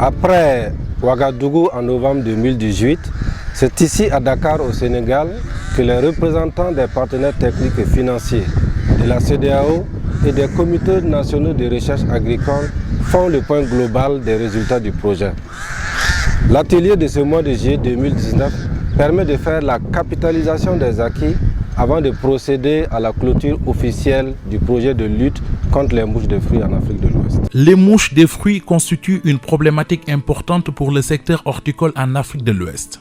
Après Ouagadougou en novembre 2018, c'est ici à Dakar au Sénégal que les représentants des partenaires techniques et financiers de la CEDEAO et des comités nationaux de recherche agricole font le point global des résultats du projet. L'atelier de ce mois de juillet 2019 permet de faire la capitalisation des acquis avant de procéder à la clôture officielle du projet de lutte contre les mouches de fruits en Afrique de l'Ouest. Les mouches de fruits constituent une problématique importante pour le secteur horticole en Afrique de l'Ouest.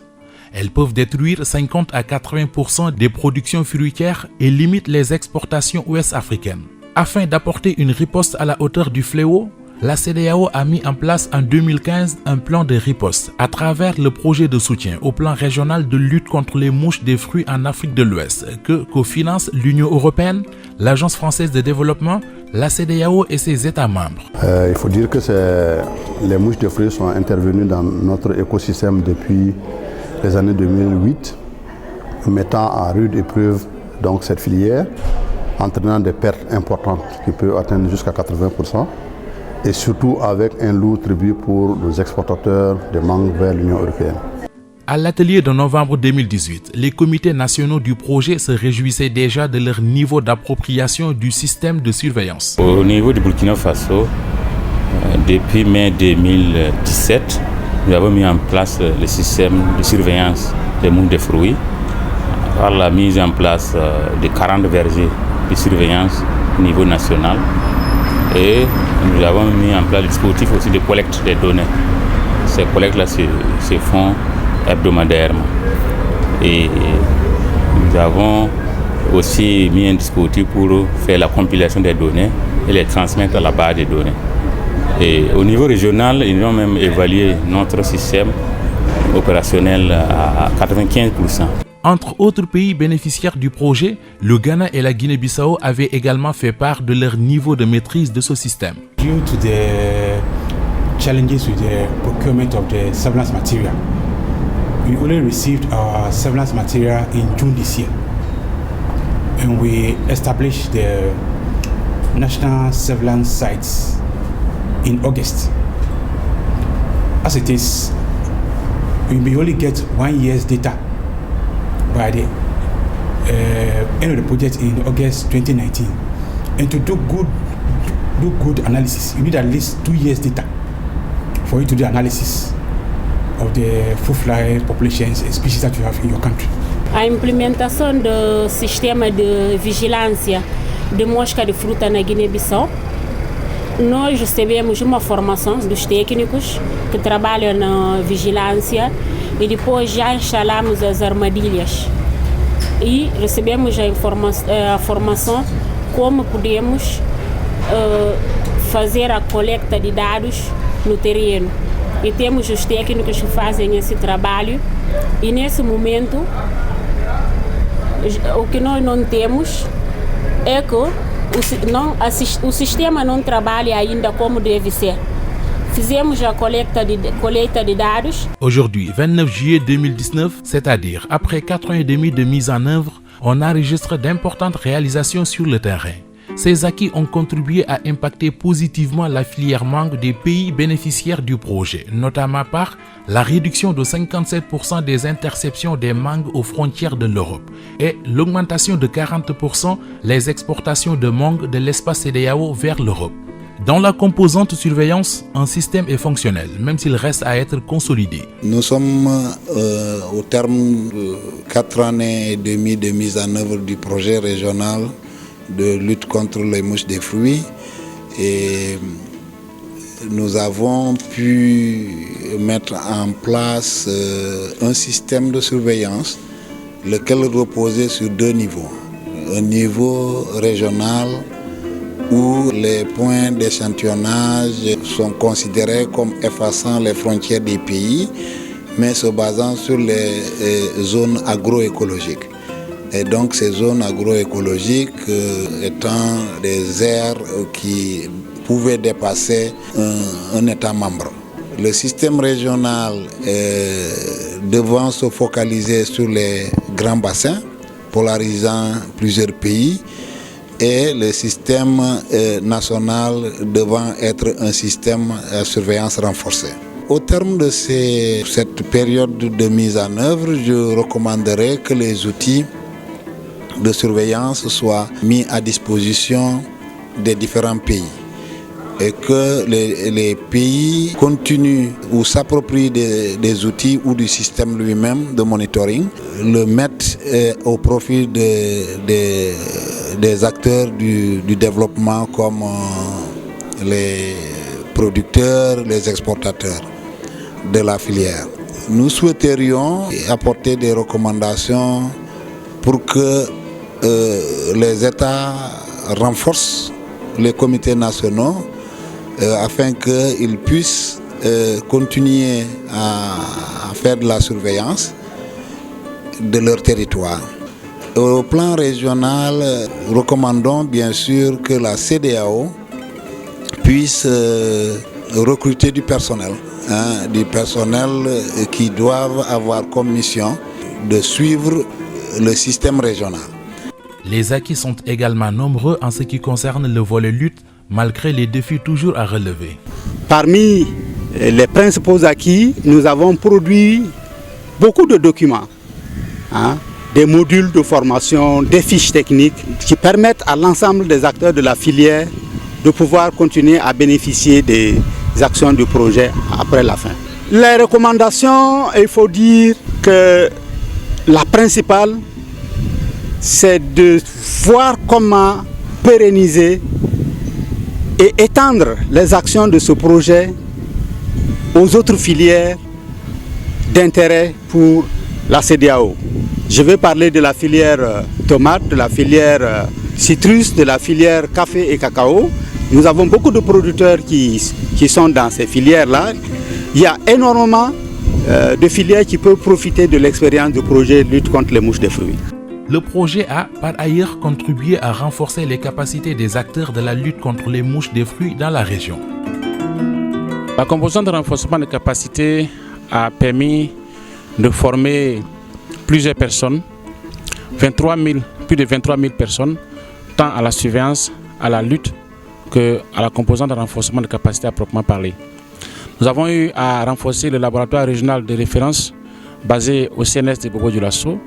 Elles peuvent détruire 50 à 80% des productions fruitières et limitent les exportations ouest-africaines. Afin d'apporter une riposte à la hauteur du fléau, la CEDEAO a mis en place en 2015 un plan de riposte à travers le projet de soutien au plan régional de lutte contre les mouches des fruits en Afrique de l'Ouest que cofinancent l'Union européenne, l'Agence française de développement, la CEDEAO et ses États membres. Il faut dire que les mouches de fruits sont intervenues dans notre écosystème depuis les années 2008, mettant à rude épreuve donc, cette filière, entraînant des pertes importantes qui peuvent atteindre jusqu'à 80%. Et surtout avec un lourd tribut pour nos exportateurs de mangue vers l'Union européenne. À l'atelier de novembre 2018, les comités nationaux du projet se réjouissaient déjà de leur niveau d'appropriation du système de surveillance. Au niveau du Burkina Faso, depuis mai 2017, nous avons mis en place le système de surveillance des mouches de fruits par la mise en place de 40 vergers de surveillance au niveau national. Et nous avons mis en place le dispositif aussi de collecte des données. Ces collectes-là se font hebdomadairement. Et nous avons aussi mis un dispositif pour faire la compilation des données et les transmettre à la base des données. Et au niveau régional, ils ont même évalué notre système opérationnel à 95%. Entre autres pays bénéficiaires du projet, le Ghana et la Guinée-Bissau avaient également fait part de leur niveau de maîtrise de ce système. Due to the challenges with the procurement of the surveillance material, we only received our surveillance material in June this year, and we established the national surveillance sites in August. As it is, we may only get 1 year's data by the end of the project in August 2019. And to do good analysis, you need at least 2 years data for you to do analysis of the fruit fly populations and species that you have in your country. A implementação do sistema de vigilância de mosca de fruta na Guiné-Bissau, nós recebemos uma formação dos técnicos que trabalham na vigilância e depois já instalamos as armadilhas e recebemos a formação como podemos fazer a coleta de dados no terreno. E temos os técnicos que fazem esse trabalho e nesse momento o que nós não temos é que o sistema não trabalha ainda como deve ser. Fizemos a collecte de dados. Aujourd'hui, 29 juillet 2019, c'est-à-dire après 4 ans et demi de mise en œuvre, on enregistre d'importantes réalisations sur le terrain. Ces acquis ont contribué à impacter positivement la filière mangue des pays bénéficiaires du projet, notamment par la réduction de 57% des interceptions des mangues aux frontières de l'Europe et l'augmentation de 40% les exportations de mangue de l'espace CEDEAO vers l'Europe. Dans la composante surveillance, un système est fonctionnel, même s'il reste à être consolidé. Nous sommes au terme de 4 années et demie de mise en œuvre du projet régional de lutte contre les mouches des fruits et nous avons pu mettre en place un système de surveillance lequel reposait sur 2 niveaux. Un niveau régional où les points d'échantillonnage sont considérés comme effaçant les frontières des pays, mais se basant sur les zones agroécologiques. Et donc ces zones agroécologiques étant des aires qui pouvaient dépasser un État membre. Le système régional devant se focaliser sur les grands bassins, polarisant plusieurs pays et le système national devant être un système à surveillance renforcée. Au terme de cette période de mise en œuvre, je recommanderais que les outils de surveillance soient mis à disposition des différents pays et que les pays continuent ou s'approprient des outils ou du système lui-même de monitoring, le mettent au profit des acteurs du développement comme les producteurs, les exportateurs de la filière. Nous souhaiterions apporter des recommandations pour que les États renforcent les comités nationaux afin qu'ils puissent continuer à faire de la surveillance de leur territoire. Au plan régional, recommandons bien sûr que la CEDEAO puisse recruter du personnel qui doivent avoir comme mission de suivre le système régional. Les acquis sont également nombreux en ce qui concerne le volet lutte, malgré les défis toujours à relever. Parmi les principaux acquis, nous avons produit beaucoup de documents, des modules de formation, des fiches techniques qui permettent à l'ensemble des acteurs de la filière de pouvoir continuer à bénéficier des actions du projet après la fin. Les recommandations, il faut dire que la principale, c'est de voir comment pérenniser et étendre les actions de ce projet aux autres filières d'intérêt pour la CEDEAO. Je vais parler de la filière tomate, de la filière citrus, de la filière café et cacao. Nous avons beaucoup de producteurs qui sont dans ces filières-là. Il y a énormément de filières qui peuvent profiter de l'expérience du projet Lutte contre les mouches des fruits. Le projet a par ailleurs contribué à renforcer les capacités des acteurs de la lutte contre les mouches des fruits dans la région. La composante de renforcement des capacités a permis de former plusieurs personnes, plus de 23 000 personnes, tant à la surveillance, à la lutte, qu'à la composante de renforcement de capacités à proprement parler. Nous avons eu à renforcer le laboratoire régional de référence basé au CNS de Bobo-Dioulasso.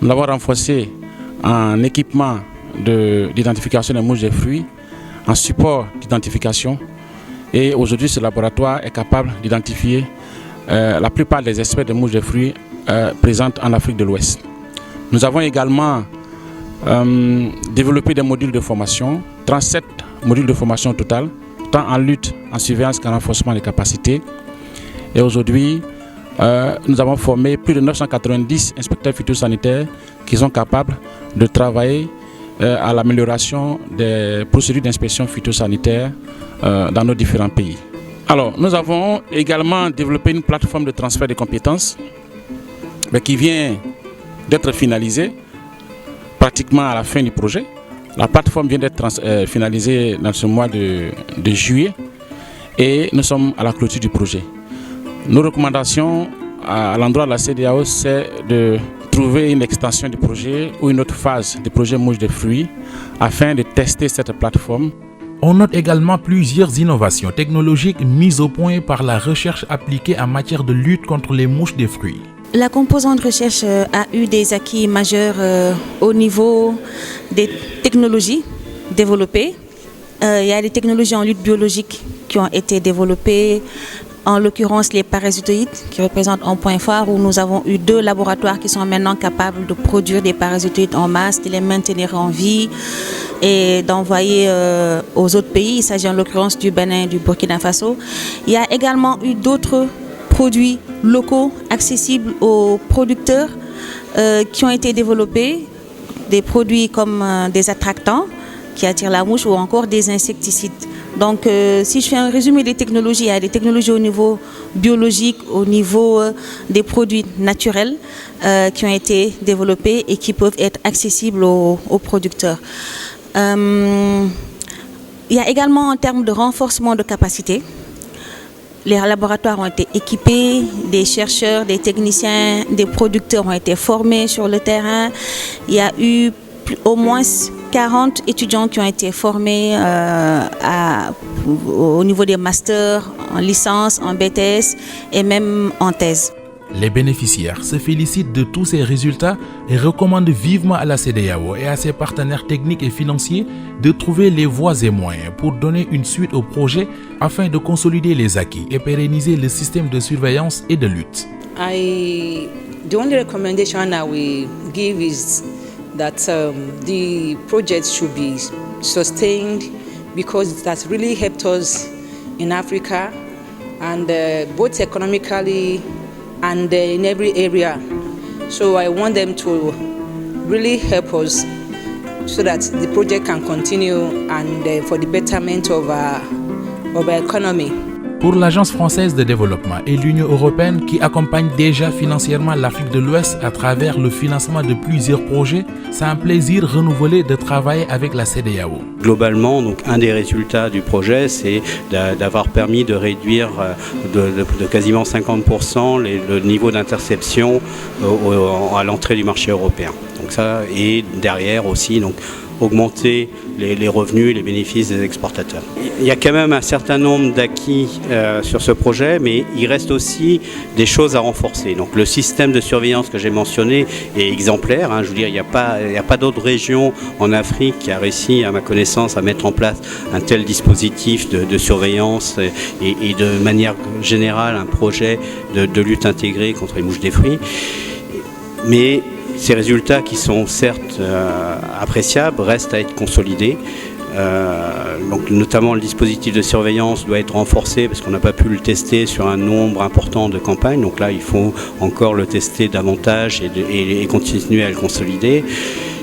Nous l'avons renforcé en équipement d'identification des mouches des fruits, en support d'identification. Et aujourd'hui, ce laboratoire est capable d'identifier la plupart des espèces de mouches des fruits présentes en Afrique de l'Ouest. Nous avons également développé des modules de formation, 37 modules de formation au total, tant en lutte, en surveillance qu'en renforcement des capacités. Et aujourd'hui, nous avons formé plus de 990 inspecteurs phytosanitaires qui sont capables de travailler à l'amélioration des procédures d'inspection phytosanitaire dans nos différents pays. Alors, nous avons également développé une plateforme de transfert de compétences qui vient d'être finalisée pratiquement à la fin du projet. La plateforme vient d'être finalisée dans ce mois de juillet et nous sommes à la clôture du projet. Nos recommandations à l'endroit de la CEDEAO, c'est de trouver une extension du projet ou une autre phase du projet mouche des fruits afin de tester cette plateforme. On note également plusieurs innovations technologiques mises au point par la recherche appliquée en matière de lutte contre les mouches des fruits. La composante recherche a eu des acquis majeurs au niveau des technologies développées. Il y a des technologies en lutte biologique qui ont été développées, en l'occurrence les parasitoïdes qui représentent un point phare où nous avons eu 2 laboratoires qui sont maintenant capables de produire des parasitoïdes en masse, de les maintenir en vie et d'envoyer aux autres pays. Il s'agit en l'occurrence du Bénin et du Burkina Faso. Il y a également eu d'autres produits locaux accessibles aux producteurs qui ont été développés, des produits comme des attractants qui attirent la mouche ou encore des insecticides. Donc si je fais un résumé des technologies, il y a des technologies au niveau biologique, au niveau des produits naturels qui ont été développés et qui peuvent être accessibles aux producteurs. Il y a également en termes de renforcement de capacité, les laboratoires ont été équipés, des chercheurs, des techniciens, des producteurs ont été formés sur le terrain. Il y a eu au moins 40 étudiants qui ont été formés au niveau des masters, en licence, en BTS et même en thèse. Les bénéficiaires se félicitent de tous ces résultats et recommandent vivement à la CEDEAO et à ses partenaires techniques et financiers de trouver les voies et moyens pour donner une suite au projet afin de consolider les acquis et pérenniser le système de surveillance et de lutte. The only recommendation I will give is that the project should be sustained because it has really helped us in Africa and both economically and in every area. So I want them to really help us so that the project can continue and for the betterment of our economy. Pour l'Agence française de développement et l'Union européenne qui accompagne déjà financièrement l'Afrique de l'Ouest à travers le financement de plusieurs projets, c'est un plaisir renouvelé de travailler avec la CEDEAO. Globalement, donc, un des résultats du projet, c'est d'avoir permis de réduire de quasiment 50% le niveau d'interception à l'entrée du marché européen. Donc ça, et derrière aussi, donc, augmenter les revenus et les bénéfices des exportateurs. Il y a quand même un certain nombre d'acquis sur ce projet, mais il reste aussi des choses à renforcer. Donc le système de surveillance que j'ai mentionné est exemplaire. Je veux dire, il n'y a pas d'autre région en Afrique qui a réussi, à ma connaissance, à mettre en place un tel dispositif de surveillance et de manière générale un projet de lutte intégrée contre les mouches des fruits. Mais ces résultats qui sont certes appréciables restent à être consolidés. Donc, notamment le dispositif de surveillance doit être renforcé parce qu'on n'a pas pu le tester sur un nombre important de campagnes. Donc là, il faut encore le tester davantage et continuer à le consolider.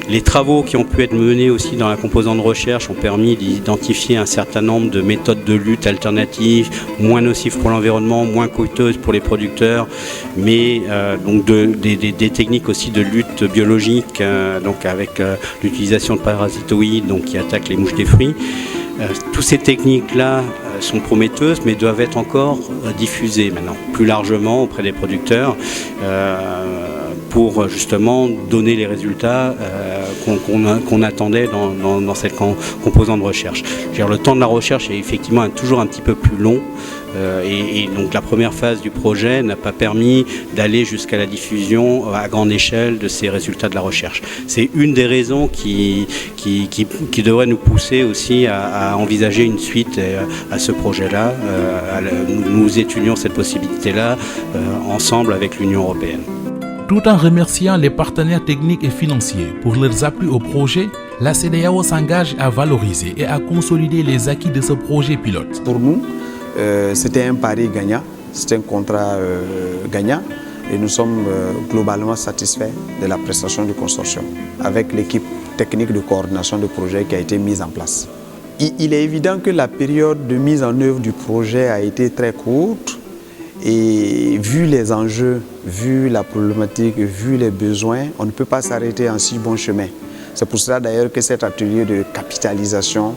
Les travaux qui ont pu être menés aussi dans la composante de recherche ont permis d'identifier un certain nombre de méthodes de lutte alternatives, moins nocives pour l'environnement, moins coûteuses pour les producteurs, mais donc des techniques aussi de lutte biologique, donc avec l'utilisation de parasitoïdes donc, qui attaquent les mouches des fruits. Toutes ces techniques-là sont prometteuses, mais doivent être encore diffusées maintenant, plus largement auprès des producteurs, pour justement donner les résultats qu'on attendait dans cette composante de recherche. Le temps de la recherche est effectivement toujours un petit peu plus long et donc la première phase du projet n'a pas permis d'aller jusqu'à la diffusion à grande échelle de ces résultats de la recherche. C'est une des raisons qui devrait nous pousser aussi à envisager une suite à ce projet-là. Nous étudions cette possibilité-là ensemble avec l'Union européenne. Tout en remerciant les partenaires techniques et financiers pour leurs appuis au projet, la CEDEAO s'engage à valoriser et à consolider les acquis de ce projet pilote. Pour nous, c'était un pari gagnant, c'était un contrat gagnant et nous sommes globalement satisfaits de la prestation du consortium avec l'équipe technique de coordination de projet qui a été mise en place. Il est évident que la période de mise en œuvre du projet a été très courte. Et vu les enjeux, vu la problématique, vu les besoins, on ne peut pas s'arrêter en si bon chemin. C'est pour cela d'ailleurs que cet atelier de capitalisation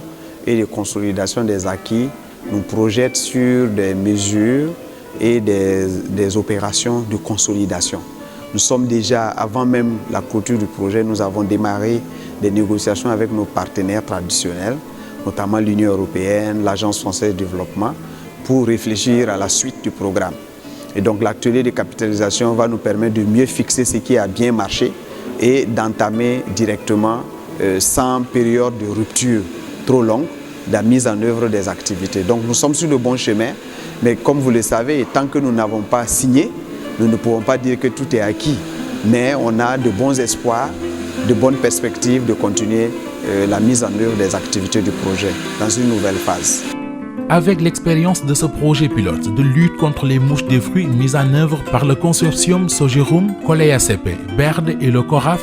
et de consolidation des acquis nous projette sur des mesures et des opérations de consolidation. Nous sommes déjà, avant même la clôture du projet, nous avons démarré des négociations avec nos partenaires traditionnels, notamment l'Union européenne, l'Agence française de développement, pour réfléchir à la suite du programme. Et donc l'atelier de capitalisation va nous permettre de mieux fixer ce qui a bien marché et d'entamer directement, sans période de rupture trop longue, la mise en œuvre des activités. Donc nous sommes sur le bon chemin, mais comme vous le savez, tant que nous n'avons pas signé, nous ne pouvons pas dire que tout est acquis. Mais on a de bons espoirs, de bonnes perspectives de continuer la mise en œuvre des activités du projet dans une nouvelle phase. Avec l'expérience de ce projet pilote de lutte contre les mouches des fruits mis en œuvre par le consortium Sogerum, Kolea-CP, BERD et le CORAF,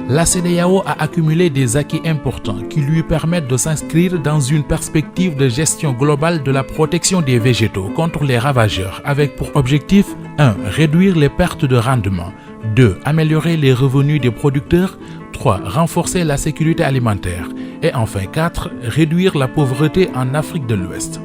la CEDEAO a accumulé des acquis importants qui lui permettent de s'inscrire dans une perspective de gestion globale de la protection des végétaux contre les ravageurs avec pour objectif 1. Réduire les pertes de rendement, 2. Améliorer les revenus des producteurs, 3. Renforcer la sécurité alimentaire et enfin 4. Réduire la pauvreté en Afrique de l'Ouest.